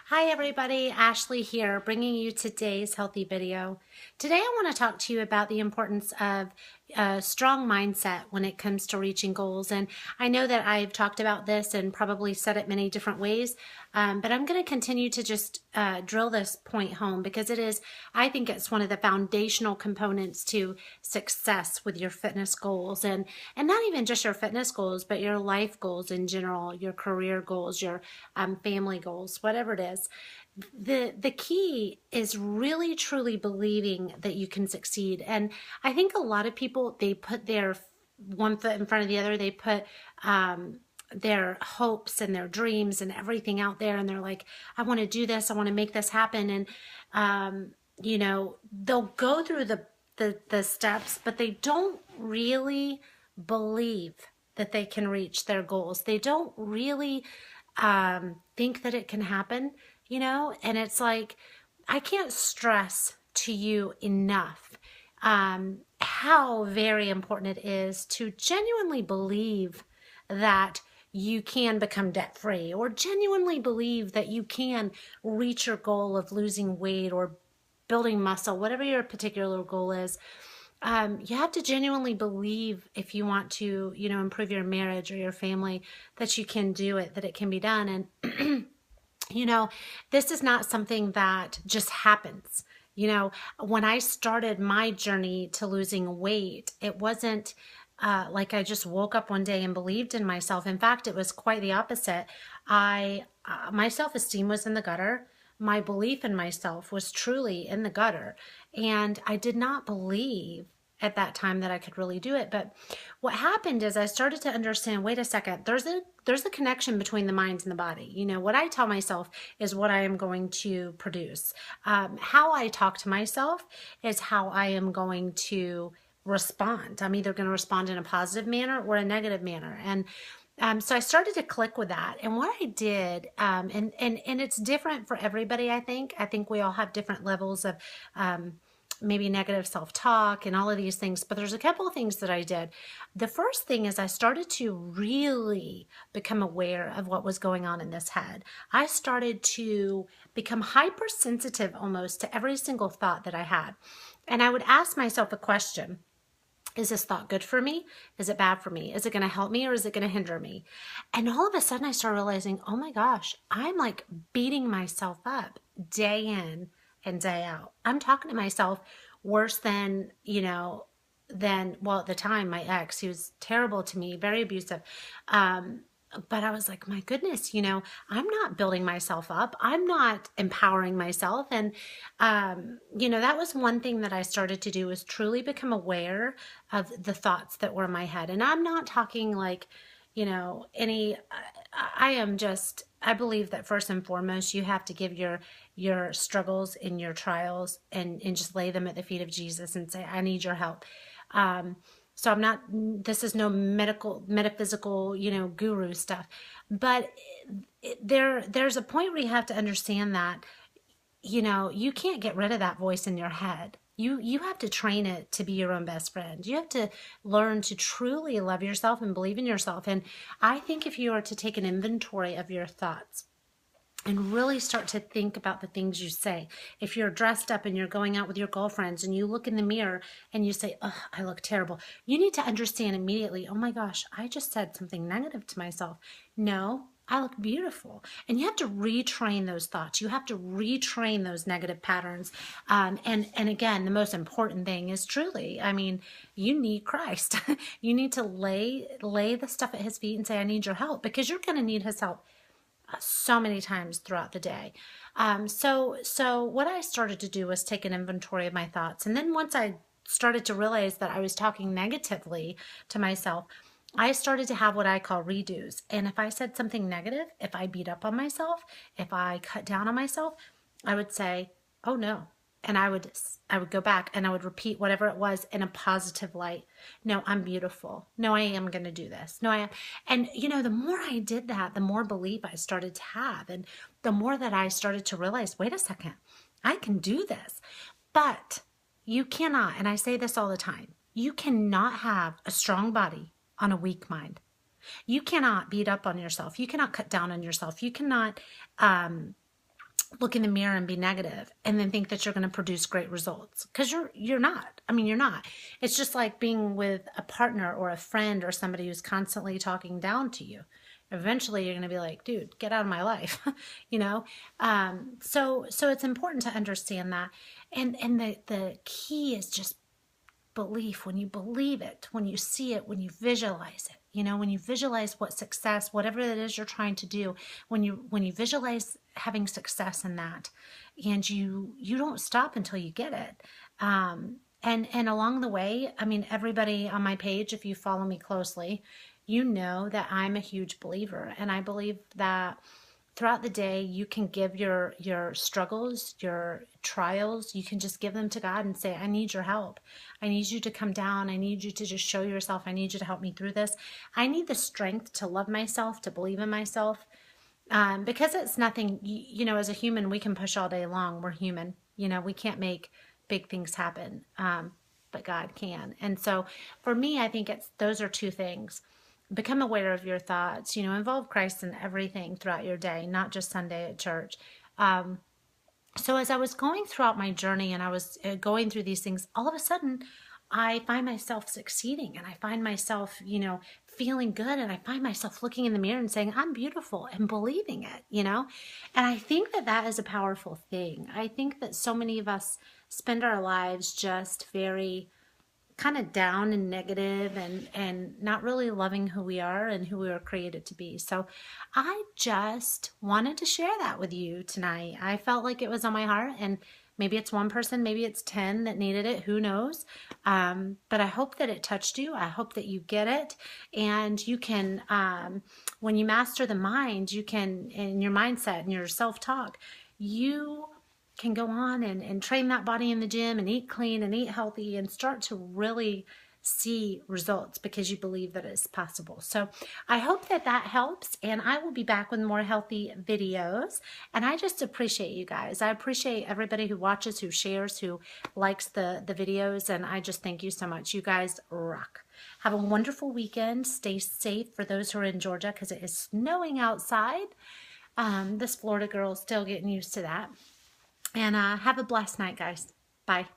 Hi everybody, Ashley here, bringing you today's healthy video. Today I want to talk to you about the importance of a strong mindset when it comes to reaching goals. And I know that I've talked about this and probably said it many different ways, but I'm going to continue to just drill this point home because I think it's one of the foundational components to success with your fitness goals and not even just your fitness goals, but your life goals in general, your career goals, your family goals, whatever it is. The key is really truly believing that you can succeed. And I think a lot of people, they put their one foot in front of the other. They put their hopes and their dreams and everything out there, and they're like, I want to do this, I want to make this happen. And they'll go through the steps, but they don't really believe that they can reach their goals. They don't really think that it can happen, and it's like, I can't stress to you enough how very important it is to genuinely believe that you can become debt free, or genuinely believe that you can reach your goal of losing weight or building muscle, whatever your particular goal is. You have to genuinely believe, if you want to, improve your marriage or your family, that you can do it, that it can be done. And, this is not something that just happens. When I started my journey to losing weight, it wasn't like I just woke up one day and believed in myself. In fact, it was quite the opposite. My self-esteem was in the gutter. My belief in myself was truly in the gutter. And I did not believe at that time that I could really do it. But what happened is I started to understand, wait a second, there's a connection between the mind and the body. What I tell myself is what I am going to produce. How I talk to myself is how I am going to respond. I'm either going to respond in a positive manner or a negative manner. And so I started to click with that. And what I did, and it's different for everybody, I think. I think we all have different levels of maybe negative self-talk and all of these things. But there's a couple of things that I did. The first thing is I started to really become aware of what was going on in this head. I started to become hypersensitive almost to every single thought that I had. And I would ask myself a question. Is this thought good for me? Is it bad for me? Is it going to help me or is it going to hinder me? And all of a sudden I started realizing, oh my gosh, I'm like beating myself up day in and day out. I'm talking to myself worse than, well, at the time, my ex, he was terrible to me, very abusive. But I was like, my goodness, I'm not building myself up. I'm not empowering myself. And, that was one thing that I started to do, was truly become aware of the thoughts that were in my head. And I'm not talking like, I believe that first and foremost, you have to give your struggles and your trials and just lay them at the feet of Jesus and say, I need your help. So this is no metaphysical, guru stuff, but there's a point where you have to understand that, you can't get rid of that voice in your head. You have to train it to be your own best friend. You have to learn to truly love yourself and believe in yourself. And I think if you are to take an inventory of your thoughts and really start to think about the things you say. If you're dressed up and you're going out with your girlfriends and you look in the mirror and you say, oh, I look terrible, you need to understand immediately, oh my gosh, I just said something negative to myself. No, I look beautiful. And you have to retrain those thoughts. You have to retrain those negative patterns. And again, the most important thing is truly, you need Christ. You need to lay the stuff at his feet and say, I need your help, because you're going to need his help so many times throughout the day. So what I started to do was take an inventory of my thoughts. And then once I started to realize that I was talking negatively to myself, I started to have what I call redos. And if I said something negative, if I beat up on myself, if I cut down on myself, I would say, oh no. And I would go back and I would repeat whatever it was in a positive light. No, I'm beautiful. No, I am going to do this. No, I am. And, the more I did that, the more belief I started to have. And the more that I started to realize, wait a second, I can do this. But you cannot, and I say this all the time, you cannot have a strong body on a weak mind. You cannot beat up on yourself. You cannot cut down on yourself. You cannot look in the mirror and be negative and then think that you're going to produce great results, because you're not. I mean, you're not. It's just like being with a partner or a friend or somebody who's constantly talking down to you. Eventually you're going to be like, dude, get out of my life. you know so it's important to understand that. And the key is just belief. When you believe it, when you see it, when you visualize it, when you visualize what success, whatever it is you're trying to do, when you visualize having success in that, and you don't stop until you get it. And along the way, I mean, everybody on my page, if you follow me closely, you know that I'm a huge believer, and I believe that throughout the day you can give your struggles, your trials, you can just give them to God and say, I need your help. I need you to come down. I need you to just show yourself. I need you to help me through this. I need the strength to love myself, to believe in myself. Because it's nothing, as a human, we can push all day long. We're human. We can't make big things happen, but God can. And so for me, I think those are two things. Become aware of your thoughts, involve Christ in everything throughout your day, not just Sunday at church. So as I was going throughout my journey and I was going through these things, all of a sudden I find myself succeeding, and I find myself, feeling good, and I find myself looking in the mirror and saying, I'm beautiful, and believing it, And I think that is a powerful thing. I think that so many of us spend our lives just very kind of down and negative, and not really loving who we are and who we were created to be. So I just wanted to share that with you tonight. I felt like it was on my heart, and maybe it's one person, maybe it's 10 that needed it, who knows? But I hope that it touched you. I hope that you get it, and you can, when you master the mind, you can, in your mindset and your self-talk, you can go on and train that body in the gym and eat clean and eat healthy and start to really see results because you believe that it's possible. So I hope that helps, and I will be back with more healthy videos. And I just appreciate you guys. I appreciate everybody who watches, who shares, who likes the videos, and I just thank you so much. You guys rock. Have a wonderful weekend. Stay safe for those who are in Georgia, because it is snowing outside. This Florida girl is still getting used to that. And have a blessed night, guys. Bye.